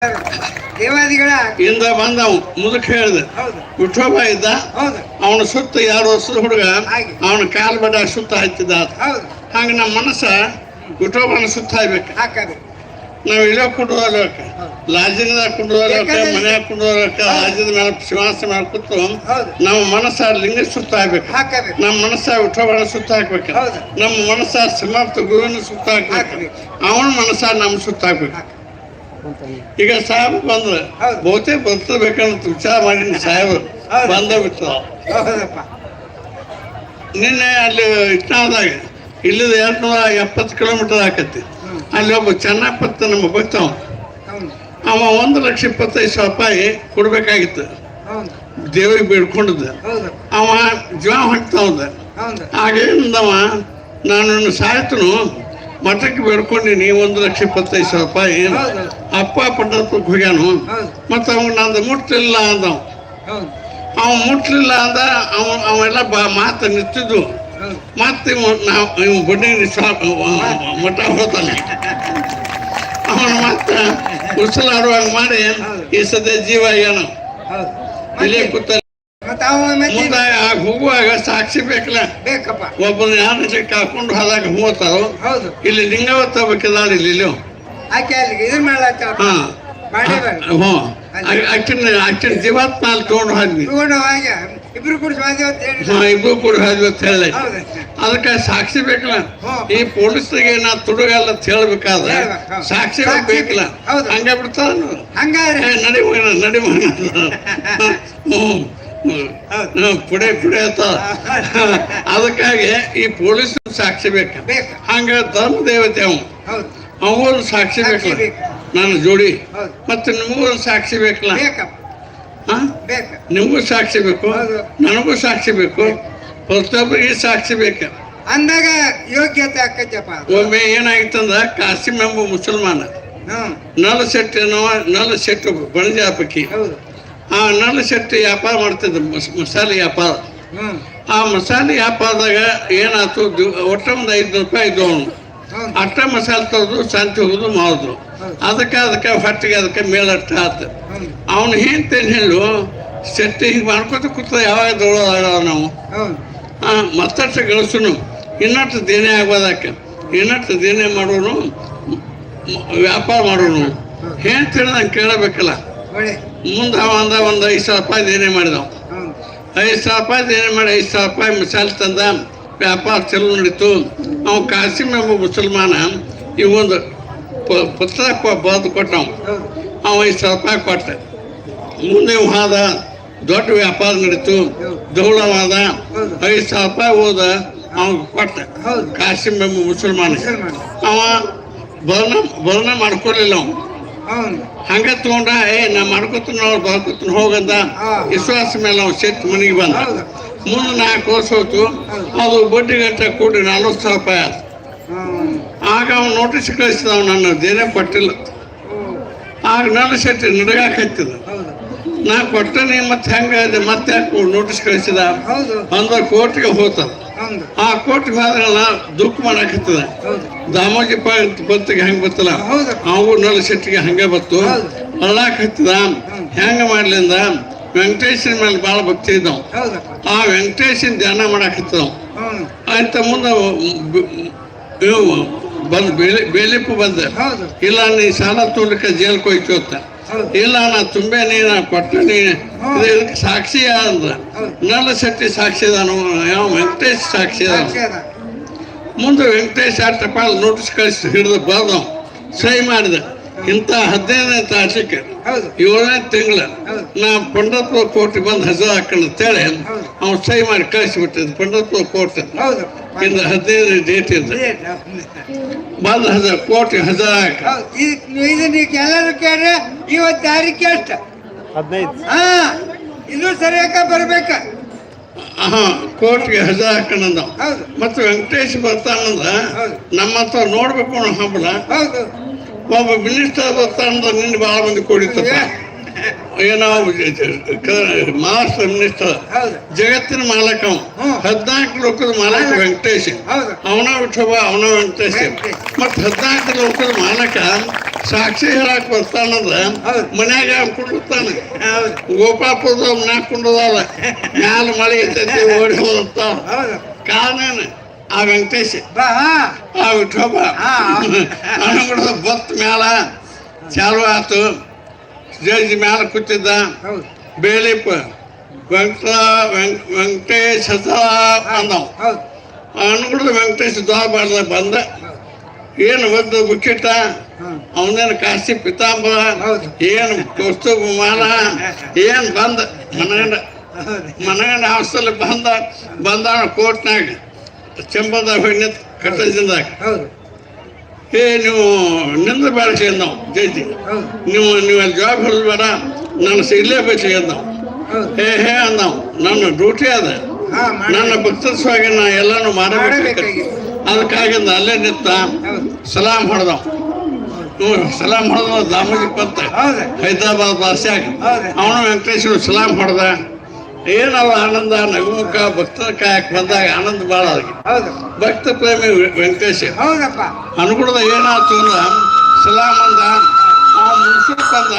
ದೇವಾದಿಗಳ ಇಂದ ಬಂದವ್ ಮುದುಕ ಹೇಳ್ದ ವಿಠೋಬ ಇದ್ದ. ಅವನ ಸುತ್ತ 2 ವರ್ಷದ ಹುಡುಗ ಅವನ ಕಾಲ್ ಬಡ ಸುತ್ತ ಹಚ್ಚಿದ. ಹಂಗ ನಮ್ಮ ಮನಸ್ಸ ವಿಠೋಬನ ಸುತ್ತ ಹಾಯ್ಬೇಕು. ನಾವ್ ಇಲ್ಲೋ ಕುಂಡ್ರೋಕ ಲಾಜಿನದಾಗ ಕುಂಡ್ರೋಕ ಮನ್ಯಾಗ ಕುಂಡ್ರೋಕ ಲಾಜದ ಮೇಲೆ ಶಿವಾಸ ಮೇಲೆ ಕೂತು ನಮ್ಮ ಮನಸ್ಸ ಲಿಂಗ ಸುತ್ತ ಹಾಕ್ಬೇಕು. ನಮ್ಮ ಮನಸ್ಸ ವಿಠೋಬನ ಸುತ್ತ ಹಾಕ್ಬೇಕು. ನಮ್ಮ ಮನಸ್ಸ ಸಮರ್ಥ ಗುರುವಿನ ಸುತ್ತ ಹಾಕ್ಬೇಕು. ಅವನ ಮನಸ್ಸ ನಮ್ಮ ಸುತ್ತ ಹಾಕ್ಬೇಕು. ಈಗ ಸಾಹೇಬ್ ಬಂದ್ರ ಬಹುತೇಕ ಬರ್ತಬೇಕಂತ ವಿಚಾರ ಮಾಡಿ ಸಾಹೇಬ್ ಬಂದ ಬಿಟ್ಟ. ನಿನ್ನೆ ಅಲ್ಲಿ ಇಟ್ನಾದಾಗ ಇಲ್ಲಿದ 270 ಕಿಲೋಮೀಟರ್ ಆಕತಿ. ಅಲ್ಲಿ ಒಬ್ಬ ಚೆನ್ನಪ್ಪತ್ತ ನಮ್ಮ ಭಕ್ತವ ಅವ 1,25,000 ರೂಪಾಯಿ ಕೊಡ್ಬೇಕಾಗಿತ್ತು. ದೇವರಿಗೆ ಬೇಡ್ಕೊಂಡಿದ್ದ. ಅವ ಜೀವ ಹೊಂಟದ. ಆಗೇನಂದವ ನಾನು ಸಾಯ್ತನು ಮಠಕ್ಕೆ ಬೇಡ್ಕೊಂಡಿನಿ 1,25,000 ರೂಪಾಯಿ. ಅಪ್ಪ ಪಂಡರಪುರಕ್ಕೆ ಹೋಗ್ಯಾನು. ಮತ್ತು ಅವ ನಂದು ಮುಟ್ಲಿಲ್ಲ ಅಂದವ. ಅವ ಮುಟ್ಲಿಲ್ಲ ಅಂದ. ಅವೆಲ್ಲ ಮಾತು ನಿಂತಿದ್ದು. ಮತ್ತೆ ಇವ್ ಬಡ್ಡಿ ಮಠ ಹೋದಲ್ಲ. ಅವನ ಮತ್ತೆ ಉಸಲಾಡುವಾಗ ಮಾಡಿ ಈ ಸದ್ಯ ಜೀವ ಏನೋ ಇಲ್ಲೇ ಕೂತ ಮುಂದೆ ಹೋಗುವಾಗ ಸಾಕ್ಷಿ ಬೇಕಲ್ಲ. ಒಬ್ಬನ ಯಾರ ಕಾಕೊಂಡು ಹೋದಾಗ ಹೋಗ್ತಾರೋ ಇಲ್ಲಿ ಲಿಂಗಾವತ್ತ ಬೇಕಿದಾರ ಇಲ್ಲಿ ಅಕ್ಕಿನ ಜೀವಾತ್ಮ ಅಲ್ಲಿ ತಗೊಂಡು ಹೋದ್ವಿ. ಇಬ್ರು ಕೂಡ ಹೋದ್ವಿ ಅಂತ ಹೇಳಿ ಅದಕ್ಕೆ ಸಾಕ್ಷಿ ಬೇಕಲ್ಲ. ಈ ಪೊಲೀಸ್ರಿಗೆ ನಾ ತುಡುಗಲ್ಲ ಅಂತ ಹೇಳ್ಬೇಕಾದ್ರೆ ಸಾಕ್ಷಿ ಬೇಕಲ್ಲ. ಹಂಗ ಬಿಡ್ತಾರ ನಡಿ ನಡಿ ಪುಡೆ ಪುಡೆ ಅಂತ. ಅದಕ್ಕಾಗಿ ಈ ಪೊಲೀಸ್ ಸಾಕ್ಷಿ ಬೇಕ. ಹಂಗ ಧರ್ಮ ದೇವತೆ ಅವನು ಸಾಕ್ಷಿ ಬೇಕಲ್ಲ. ನನ್ನ ಜೋಡಿ ಮತ್ತೆ ನಿಮಗೂ ಸಾಕ್ಷಿ ಬೇಕಲ್ಲ. ನಿಮಗೂ ಸಾಕ್ಷಿ ಬೇಕು, ನನಗೂ ಸಾಕ್ಷಿ ಬೇಕು, ಪ್ರತಿಯೊಬ್ಬರಿಗೆ ಸಾಕ್ಷಿ ಬೇಕ ಅಂದಾಗ ಯೋಗ್ಯತೆ ಆಕತ್ತಪ್ಪ. ಒಮ್ಮೆ ಏನಾಗಿತ್ತಂದ್ರ ಕಾಸಿಂ ಎಂಬ ಮುಸಲ್ಮಾನ ನಲ ಶೆಟ್ಟಿ ಬಣಜಾಪಕಿ ಆ ನಲ ಶೆಟ್ಟಿ ವ್ಯಾಪಾರ ಮಾಡ್ತಿದ್ದ, ಮಸಾಲೆ ವ್ಯಾಪಾರ. ಆ ಮಸಾಲೆ ವ್ಯಾಪಾರದಾಗ ಏನಾಯ್ತು, ಒಟ್ಟ ಒಂದು 500 ರೂಪಾಯಿ ಇದ್ದು ಅವನು. ಅಟ್ಟ ಮಸಾಲೆ ತರೋದು ಶಾಂತಿ ಹೋಗುದು ಮಾಡೋದು. ಅದಕ್ಕೆ ಹೊಟ್ಟಿಗೆ ಅದಕ್ಕೆ ಮೇಲಟ್ಟ ಆತ. ಅವನು ಏನ್ತೇನು ಹೇಳು ಶೆಟ್ಟಿ ಹಿಂಗೆ ಮಾಡ್ಕೊತ ಕೂತ ಯಾವಾಗ ದೊಡ್ಡ ನಾವು ಮತ್ತಷ್ಟು ಗಳಿಸೋನು ಇನ್ನಷ್ಟು ದೇನೆ ಆಗೋದಕ್ಕೆ ಇನ್ನಷ್ಟು ದೇನೆ ಮಾಡೋನು ವ್ಯಾಪಾರ ಮಾಡೋನು ಹೇಳ್ತೇಳಿ ನಂಗೆ ಕೇಳಬೇಕಲ್ಲ. ಮುಂದೆ ಅವ ಅಂದ ಒಂದು 5,000 ರೂಪಾಯಿ ದೇನೆ ಮಾಡಿದವ. 5,000 ರೂಪಾಯಿ ದೇನೆ ಮಾಡಿ 5,000 ರೂಪಾಯಿ ಮಸಾಲೆ ತಂದ. ವ್ಯಾಪಾರ ಚಲೋ ನಡೀತು. ಅವ ಕಾಸಿಂ ಎಂಬ ಮುಸಲ್ಮಾನ ಇವೊಂದು ಪತ್ರ ಬರೆದು ಕೊಟ್ಟವ. ಅವ 5,000 ರೂಪಾಯಿ ಕೊಟ್ಟ. ಮುಂದೆ ಹಾದ ದೊಡ್ಡ ವ್ಯಾಪಾರ ನಡೀತು. ದೌಳವಾದ 5,000 ರೂಪಾಯಿ ಹೋದ ಅವಾಗ ಕೊಟ್ಟ ಕಾಸಿಂ ಎಂಬ ಮುಸಲ್ಮಾನ. ಅವ ಭರಣ ಮಾಡ್ಕೊಡ್ಲಿಲ್ಲ. ಅವ ಹಂಗ ತಗೊಂಡ ನಾ ಮಾಡ್ಕೊತೀನಿ ಅವ್ರು ಬರ್ಕೊತೀನಿ ಹೋಗಂದ ವಿಶ್ವಾಸ ಮೇಲೆ ಅವ ಶೆಟ್ಟಿ ಮನೆಗೆ ಬಂದ. ಮುಂದೆ 4 ವರ್ಷ ಹೋಯ್ತು. ಅದು ಬಡ್ಡಿ ಗಂಟೆ ಕೂಡಿ 40,000 ರೂಪಾಯಿ ಆಯ್ತು. ಆಗ ಅವ್ನು ನೋಟಿಸ್ ಕಳಿಸಿದ. ನನ್ನ ದೇನೆ ಕೊಟ್ಟಿಲ್ಲ. ಆಗ ನನ್ನ ಶೆಟ್ಟಿ ನಡಗಾಕತ್ತಿದ. ನಾ ಕೊಟ್ಟನಿ ಮತ್ತೆ ಹೆಂಗ ಮತ್ತೆ ಯಾಕೆ ನೋಟಿಸ್ ಕಳಿಸಿದ 100 ಕೋಟಿಗೆ ಹೋಗ್ತದ. ಆ ಕೋಟಿಗೆ ಹೋದ್ರಲ್ಲ ದುಃಖ ಮಾಡಾಕತ್ತದ. ದಾಮೋಜಿ ಬಂತಿಗೆ ಹೆಂಗೆ ಬರ್ತಲ್ಲ ಅವು ನಲ್ಲ ಶೆಟ್ಟಿಗೆ ಹಂಗೆ ಬತ್ತು ಅಳ್ಳಾಕತ್ತಿದ. ಹೆಂಗ ಮಾಡ್ಲಿಂದ ವೆಂಕಟೇಶನ ಮೇಲೆ ಭಾಳ ಭಕ್ತಿ ಇದ್ದಾವ. ಆ ವೆಂಕಟೇಶನ್ ಧ್ಯಾನ ಮಾಡಾಕತ್ತದ. ಅಂತ ಮುಂದೆ ಬಂದು ಬೇಲಿಪ್ಪು ಬಂದ. ಇಲ್ಲ ನೀ ಸಾಲ ತೋಲಿಕ್ಕೆ ಜೈಲ್ಗೆ ಹೋಯ್ತು ಅಂತ. ಇಲ್ಲ ನಾ ತುಂಬೆ ನೀನು ಕೊಟ್ಟ ನೀನು ಇದಕ್ಕೆ ಸಾಕ್ಷಿ ಅಂದ್ರ ನಲ್ಲ ಶೆಟ್ಟಿ ಸಾಕ್ಷಿ ಅದಾನು, ಯಾವ ವೆಂಕಟೇಶ್ ಸಾಕ್ಷಿ ಅದಾನ. ಮುಂದೆ ವೆಂಕಟೇಶ್ ಟಪಾಲ್ ನೋಟಿಸ್ ಕಳಿಸಿ ಹಿಡಿದು ಬರ್ದ ಸಹಿ ಮಾಡಿದ. ಇಂಥ 15ನೇ ತಾರೀಕಿಗೆ 7ನೇ ತಿಂಗಳ ನಾ ಪಂಡರಪುರ ಕೋರ್ಟಿಗೆ ಬಂದು ಹಾಜರು ಹಾಕೊಂಡಂತೇಳಿ ಅವ್ನು ಸಹಿ ಮಾಡಿ ಕಳಿಸಿಬಿಟ್ಟಿದ್ದು. ಪಂಡರಪುರ ಕೋರ್ಟ್ ಇಂದ 15ನೇ ಡೇಟ್ ಇಂದ ಬಂದು ಕೋರ್ಟಿಗೆ ಹಾಜರು ಹಾಕ. ಎಲ್ಲರೂ ಕೇಳ್ರೆ ಇವತ್ತು ತಾರೀಕು ಎಷ್ಟು 15. ಇದು ಸರಿಯಾಕ ಬರ್ಬೇಕ. ಕೋರ್ಟ್ಗೆ ಹಾಜರು ಹಾಕೊಂಡ. ಮತ್ತು ವೆಂಕಟೇಶ್ ಬರ್ತಾನಂದ ನಮ್ಮ ಹತ್ರ ನೋಡ್ಬೇಕು ಅನ್ನೋ ಹಂಬಲ. ಒಬ್ಬ ಮಿನಿಸ್ಟರ್ ಬರ್ತಾನಂದ ನಿನ್ನ ಭಾಳ ಮಂದಿ ಕೊಡಿತಪ್ಪ. ಏನೋ ಮಹಾರಾಷ್ಟ್ರ ಮಿನಿಸ್ಟರ್, ಹೌದು ಜಗತ್ತಿನ ಮಾಲಕ ಅವ. 14 ಲೋಕದ ಮಾಲಕ ವೆಂಕಟೇಶ್, ಹೌದು ಅವನ ವಿಠೋಬ ಅವನ ವೆಂಕಟೇಶ್. ಮತ್ 14 ಲೋಕದ ಮಾಲಕ ಸಾಕ್ಷಿ ಹೇಳಕ್ ಬರ್ತಾನಂದ್ರ ಹೌದು. ಮನ್ಯಾಗ ಕುಂಡಿರ್ತಾನೆ. ಹೌದು ಗೋಪಾಪುರದ ಮನ್ಯಾಗ ಕುಂಡದಲ್ಲ, ಮ್ಯಾಲ ಮಳೆ ಇರ್ತೈತಿ ಓಡಿ ಹೋಗ್ತಾವ. ಹೌದು ಕಾರಣ ಆ ವೆಂಕಟೇಶ್, ಬಾ ಆ ವಿಠೋಬ ಅನುಗುಣದ ಬತ್ ಮ್ಯಾಲ ಚಾಲು ಆತು. ಜಡ್ಜ್ ಮ್ಯಾಲ ಕೂತಿದ್ದ. ಹೌದು ಬೇಲಿಪ್ಪ ವೆಂಕಟೇಶ್ ಅಂದವ್. ಹೌದು ಅನುಗುಣದ ವೆಂಕಟೇಶ್ ದ್ವಾರ ಬಂದ. ಏನು ಬಂದು ಬುಕ್ಕಿಟ್ಟ, ಅವನೇನು ಕಾಶಿ ಪಿತಾಂಬರ, ಹೌದು. ಏನು ಕೌಸ್ತುಭ ಮಾಲ, ಏನು ಬಂದ ಮನಗಂಡ ಹಾಸ್ಟೆಲ್ ಬಂದ ಕೋರ್ಟ್ನಾಗ ಚೆಂಬದಾಗ ಹೋಗಿ ನಿಂತು ಕಟ್ಟದಿಂದ ಹೌದು ನೀವು ನಿಂದ ಬೇಡ ನಾವು ಜಡ್ಜಿ, ಹೌದು ನೀವು ಅಲ್ಲಿ ಜಾಬ್ ಹೊರಬೇಡ, ನಾನು ಸಿಗ್ಲೇಬೇಕು ಅಂದವು. ಹೌದು ಹೇ ಅಂದವು, ನನ್ನ ಡ್ಯೂಟಿ ಅದ, ಹಾ ನನ್ನ ಭಕ್ತರ ಸಲುವಾಗಿ ನಾ ಎಲ್ಲಾನು ಮಾಡಬೇಕು. ಅದಕ್ಕಾಗಿಂದ ಅಲ್ಲೇ ನಿಂತ ಸಲಾಮ್ ಹೊಡೆದವ್. ಸಲಾಮ್ ಹೊಡೆದ ದಾಮೋಜಿ ಪಂತ ಹೌದು ಹೈದರಾಬಾದ್ ಭಾಷೆಯಾಗ. ಹೌದು ಅವನು ವೆಂಕಟೇಶ್ವರ ಸಲಾಮ್ ಹೊಡೆದ. ಏನವ ಆನಂದ, ನಗುಮುಖ ಭಕ್ತರ ಕಾಯಕ್ ಬಂದಾಗ ಆನಂದ ಭಾಳ ಆಗಿ. ಹೌದು ಭಕ್ತ ಪ್ರೇಮಿ ವೆಂಕಟೇಶ್ ಹೌದಪ್ಪ ಅನುಗುಣದ ಏನಾಯ್ತು ಅಂದ ಸಲಾಮ್ ಅಂದ. ಆ ಮುನ್ಸೂರ್ ಬಂದ.